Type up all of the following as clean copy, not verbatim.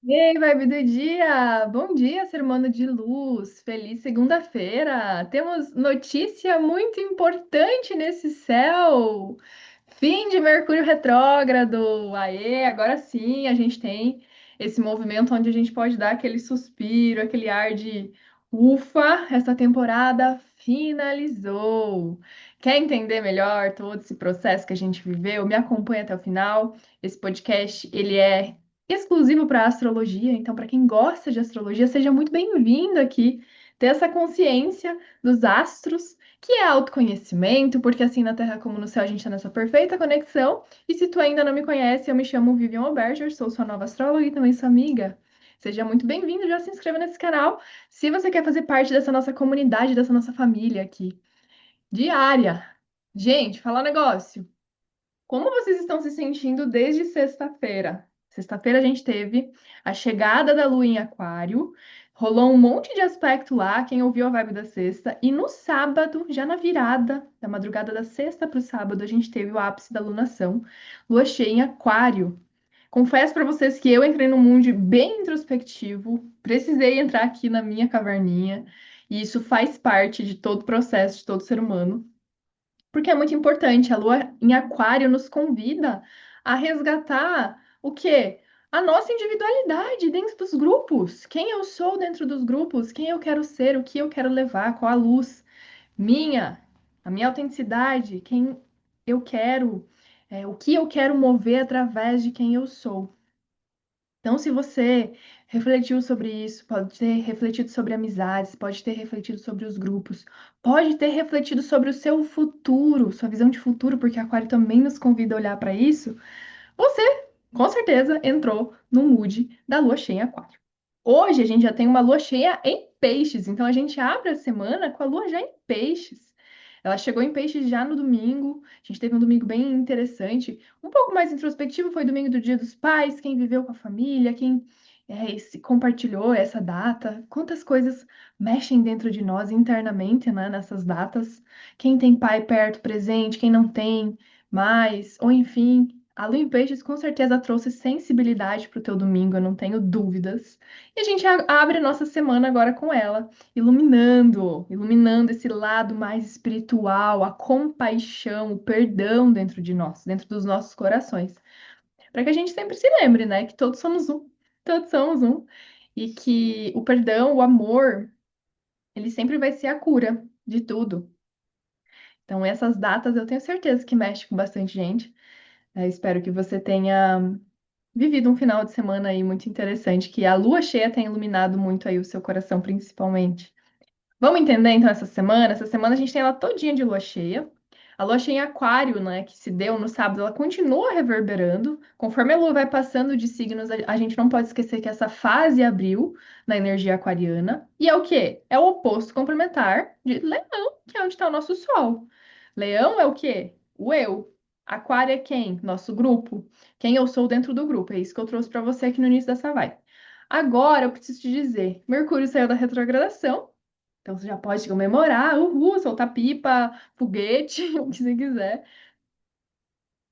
Ei, vibe do dia! Bom dia, ser humano de luz! Feliz segunda-feira! Temos notícia muito importante nesse céu! Fim de Mercúrio retrógrado! Aê, agora sim a gente tem esse movimento onde a gente pode dar aquele suspiro, aquele ar de ufa, essa temporada finalizou! Quer entender melhor todo esse processo que a gente viveu? Me acompanha até o final. Esse podcast, ele é exclusivo para astrologia, então para quem gosta de astrologia, seja muito bem-vindo aqui ter essa consciência dos astros, que é autoconhecimento, porque assim na Terra como no céu a gente está nessa perfeita conexão. E se tu ainda não me conhece, eu me chamo Vivian Alberger, sou sua nova astróloga e também sua amiga. Seja muito bem-vindo, já se inscreva nesse canal se você quer fazer parte dessa nossa comunidade, dessa nossa família aqui, diária. Gente, falar um negócio. Como vocês estão se sentindo desde sexta-feira? Sexta-feira a gente teve a chegada da Lua em Aquário, rolou um monte de aspecto lá, quem ouviu a vibe da sexta, e no sábado, já na virada, da madrugada da sexta para o sábado, a gente teve o ápice da lunação, Lua cheia em Aquário. Confesso para vocês que eu entrei num mundo bem introspectivo, precisei entrar aqui na minha caverninha, e isso faz parte de todo o processo de todo ser humano. Porque é muito importante. A lua em Aquário nos convida a resgatar o quê? A nossa individualidade dentro dos grupos. Quem eu sou dentro dos grupos, quem eu quero ser, o que eu quero levar, qual a luz minha, a minha autenticidade, quem eu quero, o que eu quero mover através de quem eu sou. Então, se você refletiu sobre isso, pode ter refletido sobre amizades, pode ter refletido sobre os grupos, pode ter refletido sobre o seu futuro, sua visão de futuro, porque Aquário também nos convida a olhar para isso, você, com certeza, entrou no mood da lua cheia em Aquário. Hoje a gente já tem uma lua cheia em Peixes, então a gente abre a semana com a lua já em Peixes. Ela chegou em Peixes já no domingo. A gente teve um domingo bem interessante. Um pouco mais introspectivo foi domingo do Dia dos Pais, quem viveu com a família, quem compartilhou essa data. Quantas coisas mexem dentro de nós internamente, né, nessas datas. Quem tem pai perto, presente, quem não tem mais, ou enfim. A Lua em Peixes com certeza trouxe sensibilidade para o teu domingo, eu não tenho dúvidas. E a gente abre a nossa semana agora com ela, iluminando esse lado mais espiritual, a compaixão, o perdão dentro de nós, dentro dos nossos corações. Para que a gente sempre se lembre, né, que todos somos um, e que o perdão, o amor, ele sempre vai ser a cura de tudo. Então, essas datas eu tenho certeza que mexe com bastante gente. Espero que você tenha vivido um final de semana aí muito interessante, que a lua cheia tem iluminado muito aí o seu coração, principalmente. Vamos entender então essa semana? Essa semana a gente tem ela todinha de lua cheia. A lua cheia em Aquário, né, que se deu no sábado, ela continua reverberando. Conforme a lua vai passando de signos, a gente não pode esquecer que essa fase abriu na energia aquariana. E é o quê? É o oposto complementar de Leão, que é onde está o nosso Sol. Leão é o quê? O eu. Aquário é quem? Nosso grupo. Quem eu sou dentro do grupo. É isso que eu trouxe para você aqui no início dessa live. Agora eu preciso te dizer: Mercúrio saiu da retrogradação. Então você já pode comemorar, uhul, soltar pipa, foguete, o que você quiser.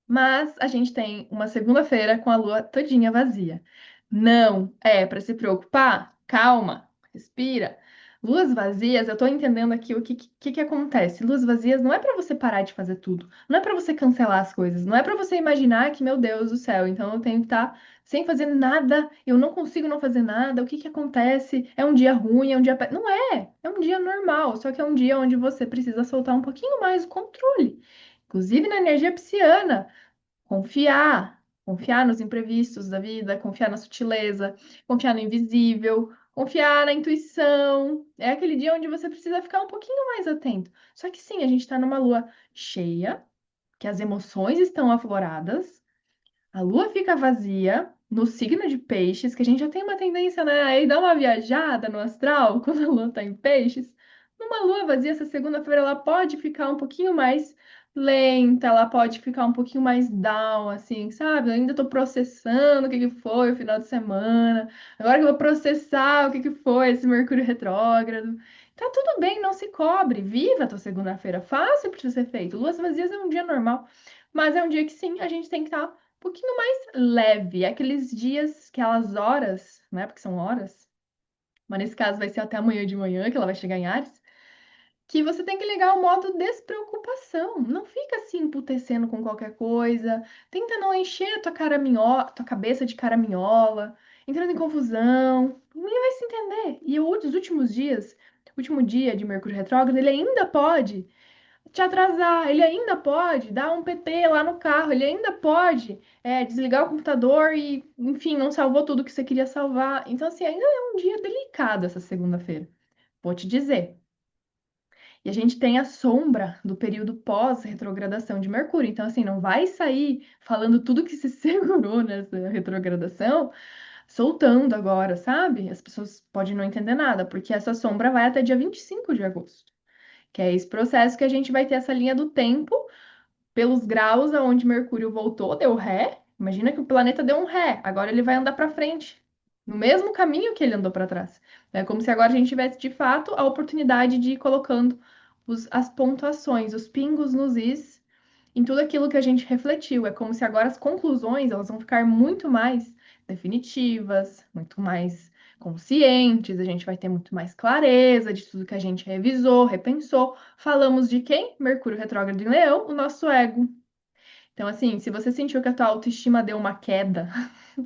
Mas a gente tem uma segunda-feira com a lua todinha vazia. Não é para se preocupar? Calma, respira. Luas vazias, eu tô entendendo aqui o que acontece. Luas vazias não é para você parar de fazer tudo, não é para você cancelar as coisas, não é para você imaginar que, meu Deus do céu, então eu tenho que estar sem fazer nada, eu não consigo não fazer nada, o que acontece? É um dia ruim, é um dia. Não é! É um dia normal, só que é um dia onde você precisa soltar um pouquinho mais o controle. Inclusive na energia pisciana. Confiar nos imprevistos da vida, confiar na sutileza, confiar no invisível, confiar na intuição. É aquele dia onde você precisa ficar um pouquinho mais atento. Só que sim, a gente está numa lua cheia, que as emoções estão afloradas, a lua fica vazia no signo de peixes, que a gente já tem uma tendência, né, a ir dar uma viajada no astral quando a lua está em peixes. Numa lua vazia, essa segunda-feira, ela pode ficar um pouquinho mais lenta, ela pode ficar um pouquinho mais down, assim, sabe? Eu ainda tô processando o que que foi o final de semana. Agora que eu vou processar o que que foi esse Mercúrio retrógrado. Tá tudo bem, não se cobre. Viva a tua segunda-feira. Fácil para ser feito. Luas vazias é um dia normal, mas é um dia que sim, a gente tem que estar um pouquinho mais leve. Aqueles dias, aquelas horas, né? Porque são horas, mas nesse caso vai ser até amanhã de manhã que ela vai chegar em Ares, que você tem que ligar o modo despreocupação. Não fica se emputecendo com qualquer coisa. Tenta não encher a tua tua cabeça de caraminhola, entrando em confusão. Ninguém vai se entender. E os últimos dias, o último dia de Mercúrio retrógrado, ele ainda pode te atrasar, ele ainda pode dar um PT lá no carro, ele ainda pode desligar o computador e, enfim, não salvou tudo que você queria salvar. Então, assim, ainda é um dia delicado essa segunda-feira. Vou te dizer. E a gente tem a sombra do período pós-retrogradação de Mercúrio. Então, assim, não vai sair falando tudo que se segurou nessa retrogradação, soltando agora, sabe? As pessoas podem não entender nada, porque essa sombra vai até dia 25 de agosto, que é esse processo que a gente vai ter essa linha do tempo pelos graus aonde Mercúrio voltou, deu ré. Imagina que o planeta deu um ré, agora ele vai andar para frente, no mesmo caminho que ele andou para trás. É como se agora a gente tivesse de fato a oportunidade de ir colocando as pontuações, os pingos nos is em tudo aquilo que a gente refletiu. É como se agora as conclusões elas vão ficar muito mais definitivas, muito mais conscientes, a gente vai ter muito mais clareza de tudo que a gente revisou, repensou. Falamos de quem? Mercúrio retrógrado em Leão, o nosso ego. Então, assim, se você sentiu que a tua autoestima deu uma queda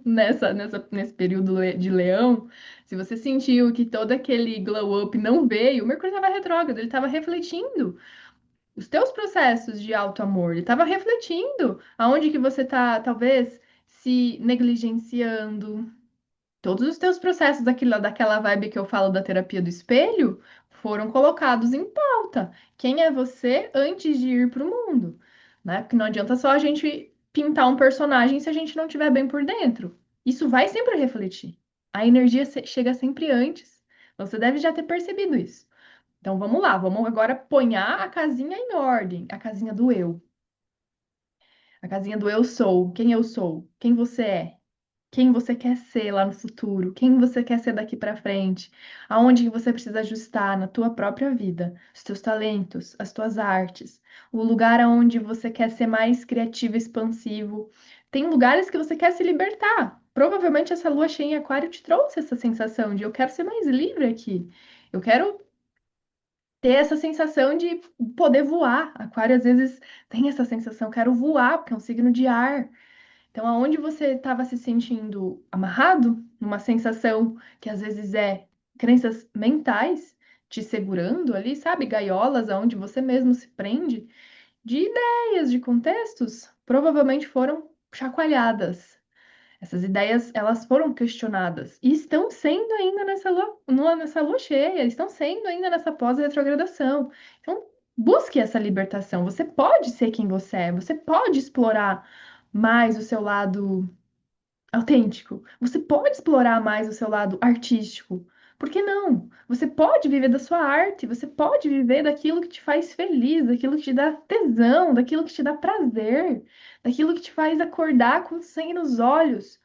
nesse período de Leão, se você sentiu que todo aquele glow up não veio, o Mercúrio estava retrógrado, ele estava refletindo os teus processos de auto-amor, ele estava refletindo aonde que você está, talvez, se negligenciando. Todos os teus processos daquela vibe que eu falo da terapia do espelho foram colocados em pauta. Quem é você antes de ir para o mundo? Né? Porque não adianta só a gente pintar um personagem se a gente não estiver bem por dentro. Isso vai sempre refletir. A energia chega sempre antes. Você deve já ter percebido isso. Então vamos lá, vamos agora ponhar a casinha em ordem, a casinha do eu. A casinha do eu sou, quem eu sou, quem você é, quem você quer ser lá no futuro, quem você quer ser daqui para frente, aonde que você precisa ajustar na tua própria vida, os teus talentos, as tuas artes, o lugar aonde você quer ser mais criativo, expansivo. Tem lugares que você quer se libertar. Provavelmente essa lua cheia em Aquário te trouxe essa sensação de eu quero ser mais livre aqui. Eu quero ter essa sensação de poder voar. Aquário às vezes tem essa sensação, quero voar, porque é um signo de ar. Então, aonde você estava se sentindo amarrado, numa sensação que às vezes é crenças mentais te segurando ali, sabe? Gaiolas aonde você mesmo se prende, de ideias, de contextos, provavelmente foram chacoalhadas. Essas ideias, elas foram questionadas e estão sendo ainda nessa lua cheia, estão sendo ainda nessa pós-retrogradação. Então, busque essa libertação. Você pode ser quem você pode explorar mais o seu lado autêntico, você pode explorar mais o seu lado artístico. Por que não? Você pode viver da sua arte, você pode viver daquilo que te faz feliz, daquilo que te dá tesão, daquilo que te dá prazer, daquilo que te faz acordar com sangue nos olhos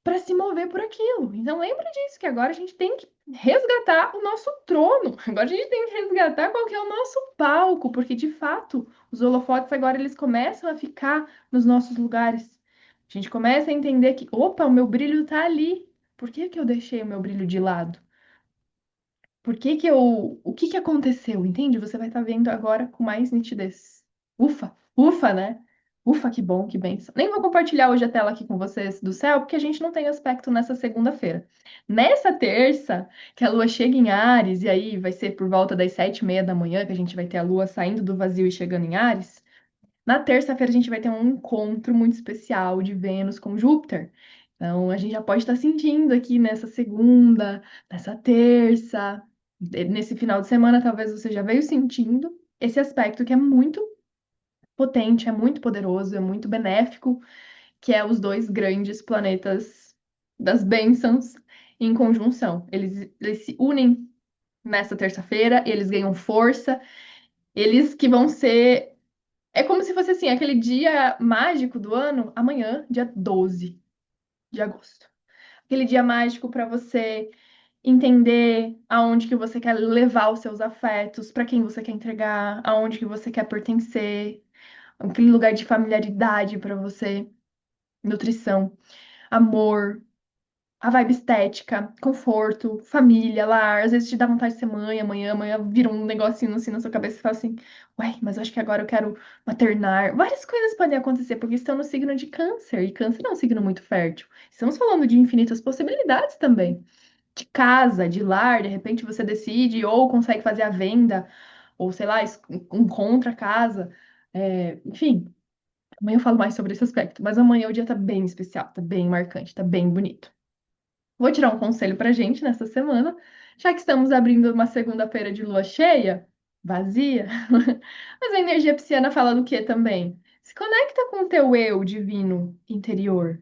para se mover por aquilo. Então lembra disso, que agora a gente tem que resgatar o nosso trono. Agora a gente tem que resgatar qual que é o nosso palco, porque de fato os holofotes agora eles começam a ficar nos nossos lugares. A gente começa a entender que, opa, o meu brilho tá ali. Por que que eu deixei o meu brilho de lado? Por que que o que que aconteceu? Entende? Você vai estar vendo agora com mais nitidez. Ufa, ufa, né? Ufa, que bom, que bênção. Nem vou compartilhar hoje a tela aqui com vocês do céu, porque a gente não tem aspecto nessa segunda-feira. Nessa terça, que a lua chega em Áries, e aí vai ser por volta das 7h30 da manhã que a gente vai ter a lua saindo do vazio e chegando em Áries. Na terça-feira a gente vai ter um encontro muito especial de Vênus com Júpiter. Então a gente já pode estar sentindo aqui nessa segunda, nessa terça, nesse final de semana, talvez você já veio sentindo esse aspecto que é muito potente, é muito poderoso, é muito benéfico, que é os dois grandes planetas das bênçãos em conjunção. Eles se unem nessa terça-feira, eles ganham força, eles que vão ser é como se fosse assim, aquele dia mágico do ano, amanhã, dia 12 de agosto. Aquele dia mágico para você entender aonde que você quer levar os seus afetos, para quem você quer entregar, aonde que você quer pertencer, aquele lugar de familiaridade para você. nutrição, amor, a vibe estética, conforto, família, lar. Às vezes te dá vontade de ser mãe, amanhã vira um negocinho assim na sua cabeça e fala assim: ué, mas eu acho que agora eu quero maternar. Várias coisas podem acontecer porque estão no signo de Câncer, e Câncer é um signo muito fértil. Estamos falando de infinitas possibilidades também. De casa, de lar, de repente você decide ou consegue fazer a venda, ou sei lá, encontra a casa. Enfim, amanhã eu falo mais sobre esse aspecto, mas amanhã o dia tá bem especial, tá bem marcante, tá bem bonito. Vou tirar um conselho pra gente nessa semana, já que estamos abrindo uma segunda-feira de lua cheia, vazia, mas a energia pisciana fala do quê também? Se conecta com o teu eu divino interior.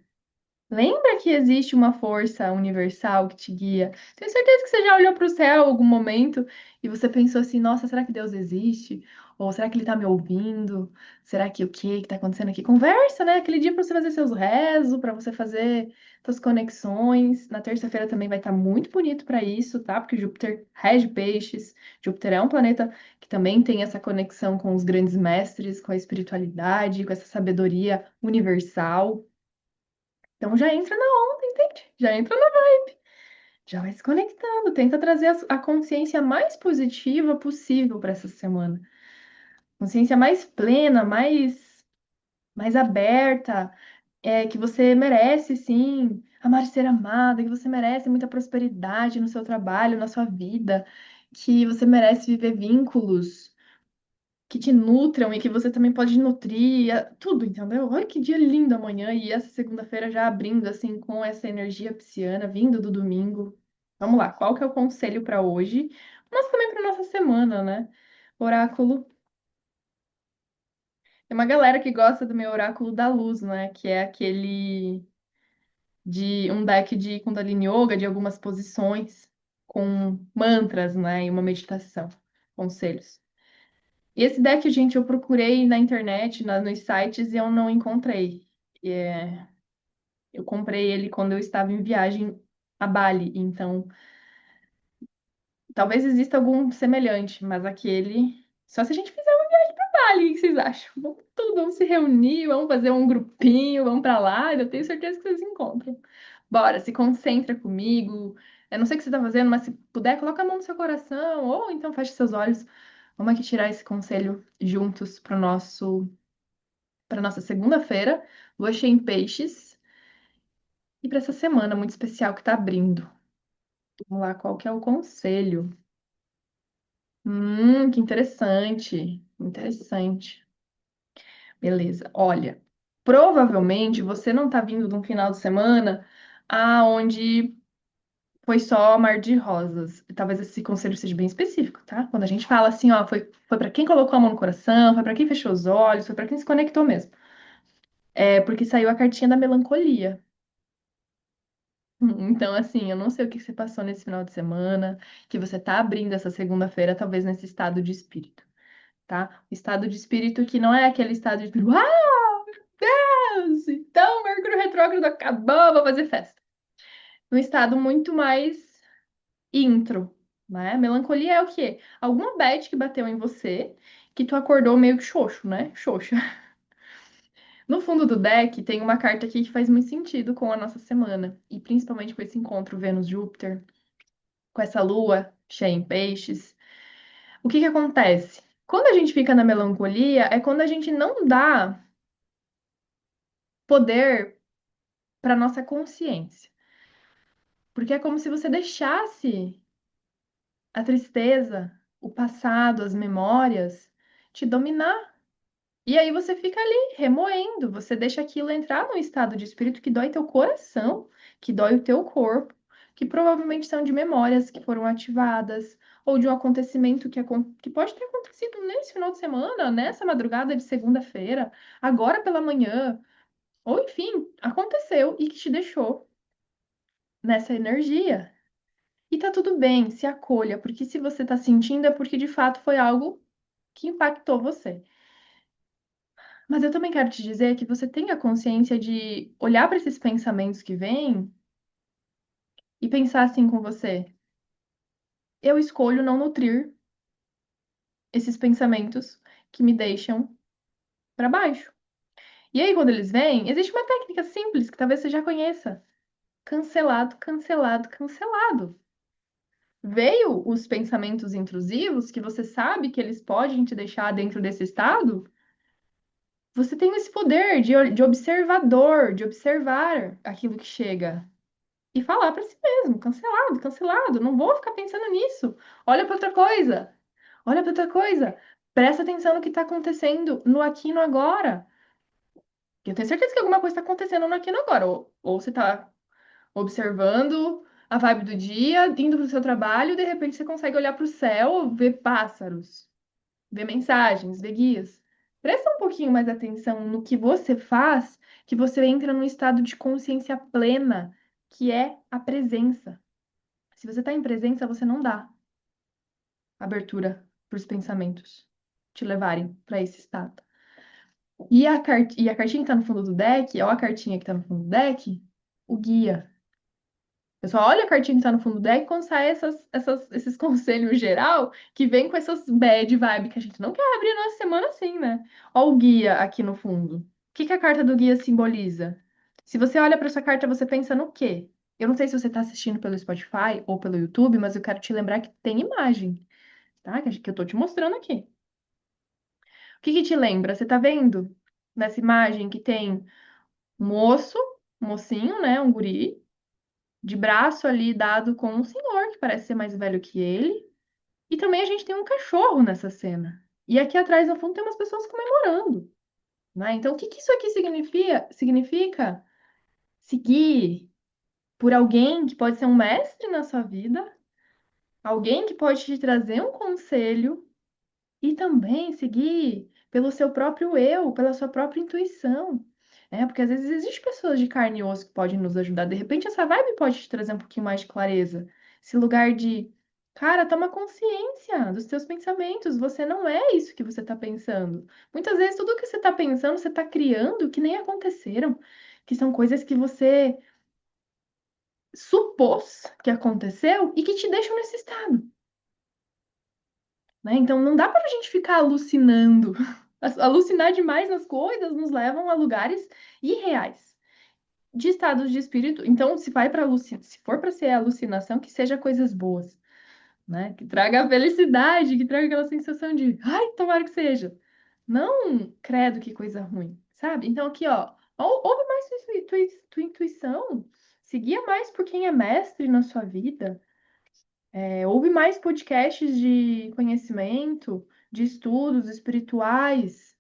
Lembra que existe uma força universal que te guia? Tenho certeza que você já olhou para o céu em algum momento e você pensou assim: nossa, será que Deus existe? Ou será que Ele está me ouvindo? Será que o que está acontecendo aqui? Conversa, né? Aquele dia para você fazer seus rezos, para você fazer suas conexões. Na terça-feira também vai estar muito bonito para isso, tá? Porque Júpiter rege peixes. Júpiter é um planeta que também tem essa conexão com os grandes mestres, com a espiritualidade, com essa sabedoria universal. Então já entra na onda, entende? Já entra na vibe, já vai se conectando, tenta trazer a consciência mais positiva possível para essa semana. Consciência mais plena, mais aberta, que você merece sim amar e ser amada, que você merece muita prosperidade no seu trabalho, na sua vida, que você merece viver vínculos que te nutram e que você também pode nutrir, tudo, entendeu? Olha que dia lindo amanhã e essa segunda-feira já abrindo assim com essa energia pisciana vindo do domingo. Vamos lá, qual que é o conselho para hoje? Mas também para nossa semana, né? Oráculo. Tem uma galera que gosta do meu oráculo da luz, né? Que é aquele de um deck de Kundalini Yoga, de algumas posições com mantras, né? E uma meditação. Conselhos. E esse deck, gente, eu procurei na internet, nos sites, e eu não encontrei. Eu comprei ele quando eu estava em viagem a Bali, então talvez exista algum semelhante, mas aquele. Só se a gente fizer uma viagem para Bali, o que vocês acham? Vamos se reunir, vamos fazer um grupinho, vamos para lá, eu tenho certeza que vocês encontram. Bora, se concentra comigo. Eu não sei o que você está fazendo, mas se puder, coloca a mão no seu coração, ou então feche seus olhos. Vamos aqui tirar esse conselho juntos para nossa segunda-feira, lua cheia em peixes, e para essa semana muito especial que está abrindo. Vamos lá, qual que é o conselho? Que interessante, interessante. Beleza, olha, provavelmente você não está vindo de um final de semana aonde foi só mar de rosas. Talvez esse conselho seja bem específico, tá? Quando a gente fala assim, ó, foi para quem colocou a mão no coração, foi para quem fechou os olhos, foi para quem se conectou mesmo. É porque saiu a cartinha da melancolia. Então, assim, eu não sei o que você passou nesse final de semana, que você tá abrindo essa segunda-feira, talvez nesse estado de espírito, tá? O estado de espírito que não é aquele estado de espírito, Deus! Então, Mercúrio retrógrado acabou, vou fazer festa. Um estado muito mais intro, né? Melancolia é o quê? Alguma bad que bateu em você, que tu acordou meio que xoxo, né? Xoxa. No fundo do deck tem uma carta aqui que faz muito sentido com a nossa semana, e principalmente com esse encontro Vênus-Júpiter, com essa lua cheia em peixes. O que que acontece? Quando a gente fica na melancolia, é quando a gente não dá poder para nossa consciência. Porque é como se você deixasse a tristeza, o passado, as memórias te dominar. E aí você fica ali remoendo, você deixa aquilo entrar num estado de espírito que dói teu coração, que dói o teu corpo, que provavelmente são de memórias que foram ativadas, ou de um acontecimento que pode ter acontecido nesse final de semana, nessa madrugada de segunda-feira, agora pela manhã, ou enfim, aconteceu e que te deixou nessa energia. E tá tudo bem, se acolha, porque se você tá sentindo é porque de fato foi algo que impactou você. Mas eu também quero te dizer que você tenha consciência de olhar para esses pensamentos que vêm e pensar assim com você: eu escolho não nutrir esses pensamentos que me deixam para baixo. E aí, quando eles vêm, existe uma técnica simples que talvez você já conheça. Cancelado, cancelado, cancelado. Veio os pensamentos intrusivos que você sabe que eles podem te deixar dentro desse estado. Você tem esse poder de observador, de observar aquilo que chega e falar para si mesmo, cancelado, cancelado, não vou ficar pensando nisso. Olha para outra coisa. Olha para outra coisa. Presta atenção no que está acontecendo no aqui e no agora. Eu tenho certeza que alguma coisa está acontecendo no aqui e no agora. Ou você está observando a vibe do dia, indo para o seu trabalho, e de repente você consegue olhar para o céu, ver pássaros, ver mensagens, ver guias. Presta um pouquinho mais atenção no que você faz, que você entra num estado de consciência plena, que é a presença. Se você está em presença, você não dá abertura para os pensamentos te levarem para esse estado. E a cartinha que está no fundo do deck, ou a cartinha que está no fundo do deck, o guia. Eu só olho a cartinha que tá no fundo do deck quando sai esses conselhos geral que vem com essas bad vibe que a gente não quer abrir nossa semana assim, né? Ó o guia aqui no fundo. O que que a carta do guia simboliza? Se você olha para essa carta, você pensa no quê? Eu não sei se você está assistindo pelo Spotify ou pelo YouTube, mas eu quero te lembrar que tem imagem, tá? Que eu tô te mostrando aqui. O que que te lembra? Você tá vendo nessa imagem que tem um moço, um mocinho, né? Um guri de braço ali dado com um senhor que parece ser mais velho que ele. E também a gente tem um cachorro nessa cena. E aqui atrás, no fundo, tem umas pessoas comemorando, né? Então, o que que isso aqui significa? Significa seguir por alguém que pode ser um mestre na sua vida, alguém que pode te trazer um conselho e também seguir pelo seu próprio eu, pela sua própria intuição. É, porque às vezes existem pessoas de carne e osso que podem nos ajudar. De repente, essa vibe pode te trazer um pouquinho mais de clareza. Esse lugar de, cara, toma consciência dos teus pensamentos. Você não é isso que você está pensando. Muitas vezes, tudo que você está pensando, você está criando que nem aconteceram, que são coisas que você supôs que aconteceu e que te deixam nesse estado. Né? Então não dá para a gente ficar alucinando. Alucinar demais nas coisas nos levam a lugares irreais, de estados de espírito. Então, se for para ser alucinação, que seja coisas boas, né? Que traga a felicidade, que traga aquela sensação de, ai, tomara que seja. Não, credo, que coisa ruim, sabe? Então aqui, ó, ouve mais tua intuição, seguia mais por quem é mestre na sua vida. Ouve mais podcasts de conhecimento, de estudos espirituais,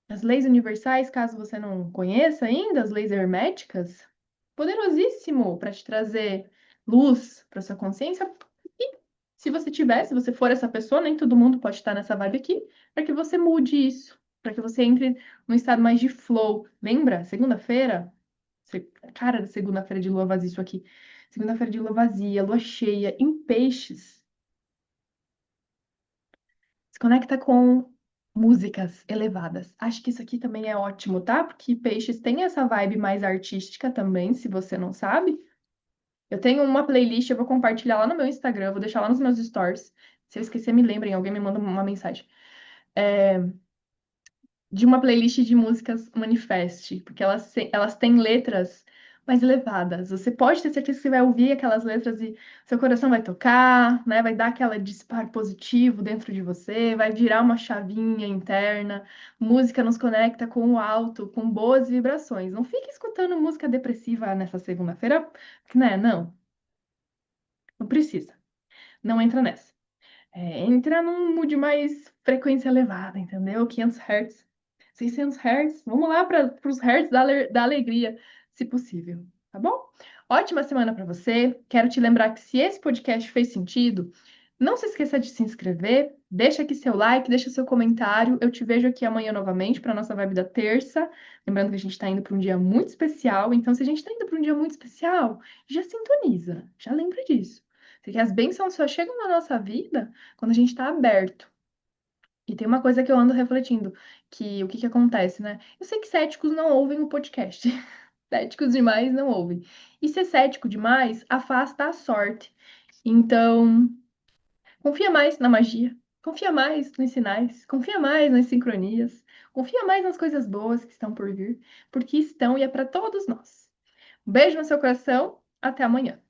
as leis universais, caso você não conheça ainda, as leis herméticas, poderosíssimo para te trazer luz para sua consciência. E se você for essa pessoa, nem todo mundo pode estar nessa vibe aqui, para que você mude isso, para que você entre num estado mais de flow. Lembra? Segunda-feira, cara, segunda-feira de lua vazia, isso aqui. Segunda-feira de lua vazia, lua cheia, em peixes. Se conecta com músicas elevadas. Acho que isso aqui também é ótimo, tá? Porque peixes tem essa vibe mais artística também, se você não sabe. Eu tenho uma playlist, eu vou compartilhar lá no meu Instagram, vou deixar lá nos meus stories. Se eu esquecer, me lembrem, alguém me manda uma mensagem. De uma playlist de músicas Manifeste, porque elas têm letras mais elevadas. Você pode ter certeza que você vai ouvir aquelas letras e seu coração vai tocar, né? Vai dar aquela disparo positivo dentro de você, vai virar uma chavinha interna. Música nos conecta com o alto, com boas vibrações. Não fique escutando música depressiva nessa segunda-feira, né? Não, não precisa. Não entra nessa. Entra num mood mais frequência elevada, entendeu? 500 Hz, 600 Hz. Vamos lá para os Hertz da alegria, se possível, tá bom? Ótima semana para você. Quero te lembrar que se esse podcast fez sentido, não se esqueça de se inscrever, deixa aqui seu like, deixa seu comentário. Eu te vejo aqui amanhã novamente para nossa vibe da terça. Lembrando que a gente está indo para um dia muito especial. Então, se a gente está indo para um dia muito especial, já sintoniza, já lembra disso. Porque as bênçãos só chegam na nossa vida quando a gente está aberto. E tem uma coisa que eu ando refletindo, que o que que acontece, né? Eu sei que céticos não ouvem o podcast. Céticos demais não ouvem. E ser cético demais afasta a sorte. Então, confia mais na magia. Confia mais nos sinais. Confia mais nas sincronias. Confia mais nas coisas boas que estão por vir, porque estão e é para todos nós. Um beijo no seu coração. Até amanhã.